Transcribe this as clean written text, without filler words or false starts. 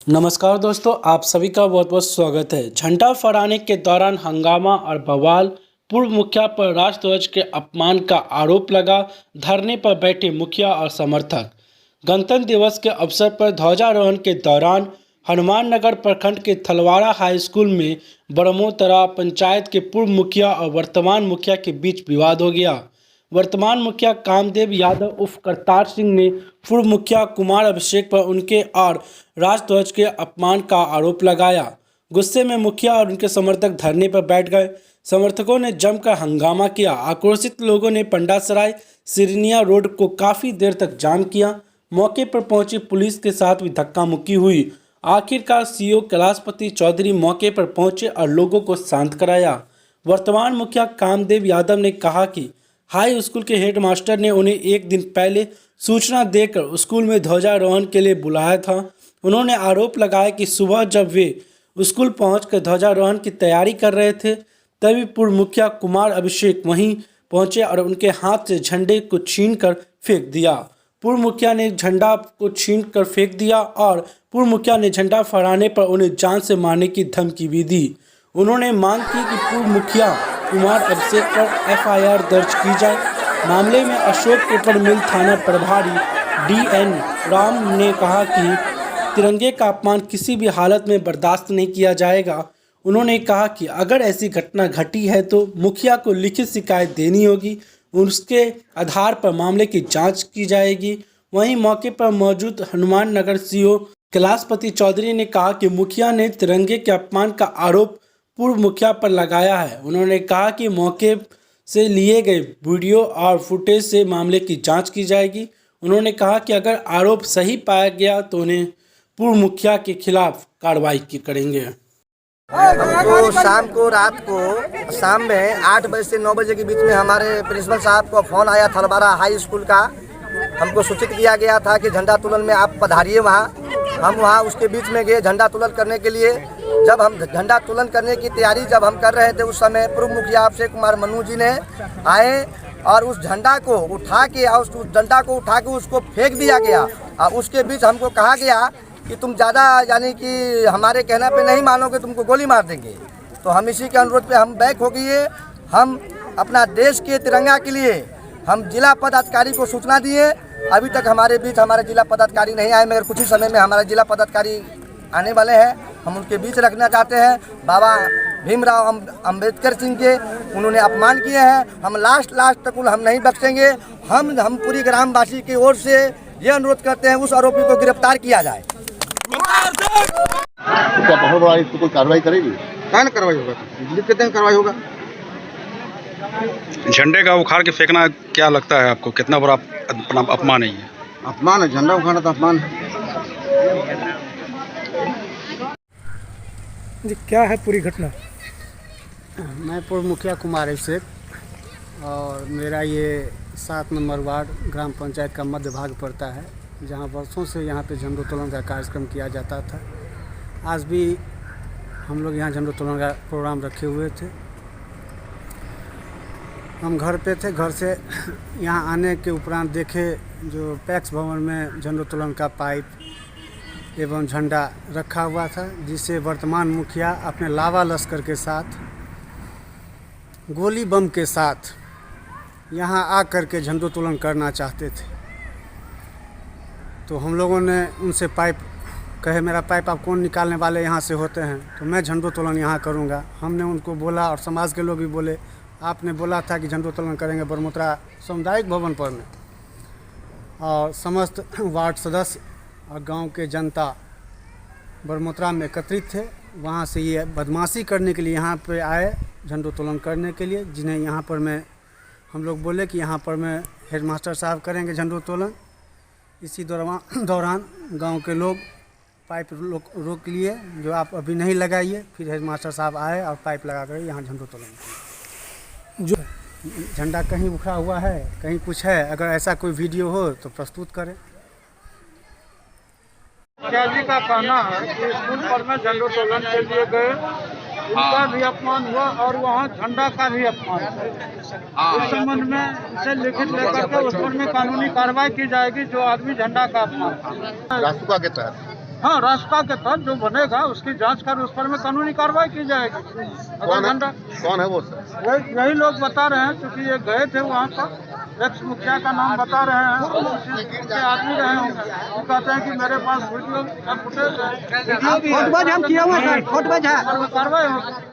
नमस्कार दोस्तों, आप सभी का बहुत बहुत स्वागत है। झंडा फहराने के दौरान हंगामा और बवाल। पूर्व मुखिया पर राष्ट्रध्वज के अपमान का आरोप लगा। धरने पर बैठे मुखिया और समर्थक। गणतंत्र दिवस के अवसर पर ध्वजारोहण के दौरान हनुमान नगर प्रखंड के थलवाड़ा हाई स्कूल में बड़मोतरा पंचायत के पूर्व मुखिया और वर्तमान मुखिया के बीच विवाद हो गया। वर्तमान मुखिया कामदेव यादव उर्फ करतार सिंह ने पूर्व मुखिया कुमार अभिषेक पर उनके और राष्ट्रध्वज के अपमान का आरोप लगाया। गुस्से में मुखिया और उनके समर्थक धरने पर बैठ गए। समर्थकों ने जमकर हंगामा किया। आक्रोशित लोगों ने पंडासराय सिरनिया रोड को काफ़ी देर तक जाम किया। मौके पर पहुंची पुलिस के साथ भी धक्का मुक्की हुई। आखिरकार सीओ कैलाशपति चौधरी मौके पर पहुंचे और लोगों को शांत कराया। वर्तमान मुखिया कामदेव यादव ने कहा कि हाई स्कूल के हेडमास्टर ने उन्हें एक दिन पहले सूचना देकर स्कूल में ध्वजारोहण के लिए बुलाया था। उन्होंने आरोप लगाया कि सुबह जब वे स्कूल पहुंचकर ध्वजारोहण की तैयारी कर रहे थे, तभी पूर्व मुखिया कुमार अभिषेक वहीं पहुंचे और उनके हाथ से झंडे को छीनकर फेंक दिया। पूर्व मुखिया ने झंडा को छीनकर फेंक दिया और पूर्व मुखिया ने झंडा फहराने पर उन्हें जान से मारने की धमकी भी दी। उन्होंने मांग की कि पूर्व मुखिया कुमार अभिषेक पर एफआईआर दर्ज की जाए। मामले में अशोक पेपर मिल थाना प्रभारी डीएन राम ने कहा कि तिरंगे का अपमान किसी भी हालत में बर्दाश्त नहीं किया जाएगा। उन्होंने कहा कि अगर ऐसी घटना घटी है तो मुखिया को लिखित शिकायत देनी होगी, उसके आधार पर मामले की जांच की जाएगी। वहीं मौके पर मौजूद हनुमान नगर सीओ कैलाशपति चौधरी ने कहा कि मुखिया ने तिरंगे के अपमान का आरोप पूर्व मुखिया पर लगाया है। उन्होंने कहा कि मौके से लिए गए वीडियो और फुटेज से मामले की जांच की जाएगी। उन्होंने कहा कि अगर आरोप सही पाया गया तो उन्हें पूर्व मुखिया के खिलाफ कार्रवाई करेंगे। हमको शाम में 8 बजे से 9 बजे के बीच में हमारे प्रिंसिपल साहब को फ़ोन आया थलवाड़ा हाई स्कूल का। हमको सूचित किया गया था कि झंडा तोलन में आप पधारिए वहाँ। हम वहाँ उसके बीच में गए झंडा तोलन करने के लिए। जब हम झंडा तोलन करने की तैयारी जब हम कर रहे थे, उस समय पूर्व मुखिया अभिषेक कुमार मनु जी ने आए और उस झंडा को उठा के उसको फेंक दिया गया। और उसके बीच हमको कहा गया कि तुम ज़्यादा यानी कि हमारे कहने पे नहीं मानोगे, तुमको गोली मार देंगे। तो हम इसी के अनुरोध पे हम बैक हो गए। हम अपना देश के तिरंगा के लिए हम जिला पदाधिकारी को सूचना दिए। अभी तक हमारे बीच हमारे जिला पदाधिकारी नहीं आए, मगर कुछ ही समय में हमारे जिला पदाधिकारी आने वाले हैं। हम उनके बीच रखना चाहते हैं। बाबा भीमराव अंबेडकर सिंह के उन्होंने अपमान किए हैं। हम लास्ट तक हम नहीं बख्शेंगे। हम पूरी ग्रामवासी की ओर से ये अनुरोध करते हैं उस आरोपी को गिरफ्तार किया जाए। क्या बहुत बड़ा इस पर कोई कार्रवाई करेगी? क्या कार्रवाई होगा? कितने दिन कार्रवाई होगा? झंडे का उखाड़ के फेंकना क्या लगता है आपको, कितना बड़ा अपमान है ये? अपमान है, झंडा उखाड़ना तो अपमान है। जी, क्या है पूरी घटना? मैं पूर्व मुखिया कुमार अभिषेक और मेरा ये 7 नंबर वार्ड ग्राम पंचायत का मध्य भाग पड़ता है, जहाँ वर्षों से यहाँ पे झंडोत्तोलन का कार्यक्रम किया जाता था। आज भी हम लोग यहाँ झंडोत्तोलन का प्रोग्राम रखे हुए थे। हम घर पे थे। घर से यहाँ आने के उपरांत देखे जो पैक्स भवन में झंडोत्तोलन का पाइप एवं झंडा रखा हुआ था, जिसे वर्तमान मुखिया अपने लावा लश्कर के साथ गोली बम के साथ यहाँ आकर के झंडोत्तोलन करना चाहते थे। तो हम लोगों ने उनसे पाइप कहे, मेरा पाइप आप कौन निकालने वाले यहाँ से होते हैं, तो मैं झंडोत्तोलन यहाँ करूँगा। हमने उनको बोला और समाज के लोग भी बोले, आपने बोला था कि झंडोत्तोलन करेंगे बड़मोतरा सामुदायिक भवन पर में। और समस्त वार्ड सदस्य और गांव के जनता बड़मोतरा में एकत्रित थे। वहाँ से ये बदमाशी करने के लिए यहाँ पे आए, झंडोत्तोलन करने के लिए, जिन्हें यहाँ पर मैं हम लोग बोले कि यहाँ पर मैं हेडमास्टर साहब करेंगे झंडोत्तोलन। इसी दौरान गांव के लोग पाइप रोक लिए, जो आप अभी नहीं लगाइए। फिर हेडमास्टर साहब आए और पाइप लगा कर यहाँ झंडोत्तोलन किया। जो झंडा कहीं उखड़ा हुआ है, कहीं कुछ है, अगर ऐसा कोई वीडियो हो तो प्रस्तुत करें। मुखिया जी का कहना है कि स्कूल पर में झंडोत्तोलन के लिए गए, उनका भी अपमान हुआ और वहाँ झंडा का भी अपमान हुआ। इस संबंध में इसे लिखित लेकर के उस पर में कानूनी कार्रवाई की जाएगी जो आदमी झंडा का अपमान रासुका के तहत हाँ, रास्ता के तहत जो बनेगा उसकी जांच कर उस पर में कानूनी कार्रवाई की जाएगी। अगर झंडा कौन है वो सर? यही लोग बता रहे हैं, क्योंकि ये गए थे वहाँ पर, एक्स मुखिया का नाम बता रहे हैं, उनके आदमी रहे होंगे। वो कहते हैं कि मेरे पास वीडियो का फुटेज है, वीडियो भी है, हम किया हुआ सर, फोटोज है। कार्रवाई होगी।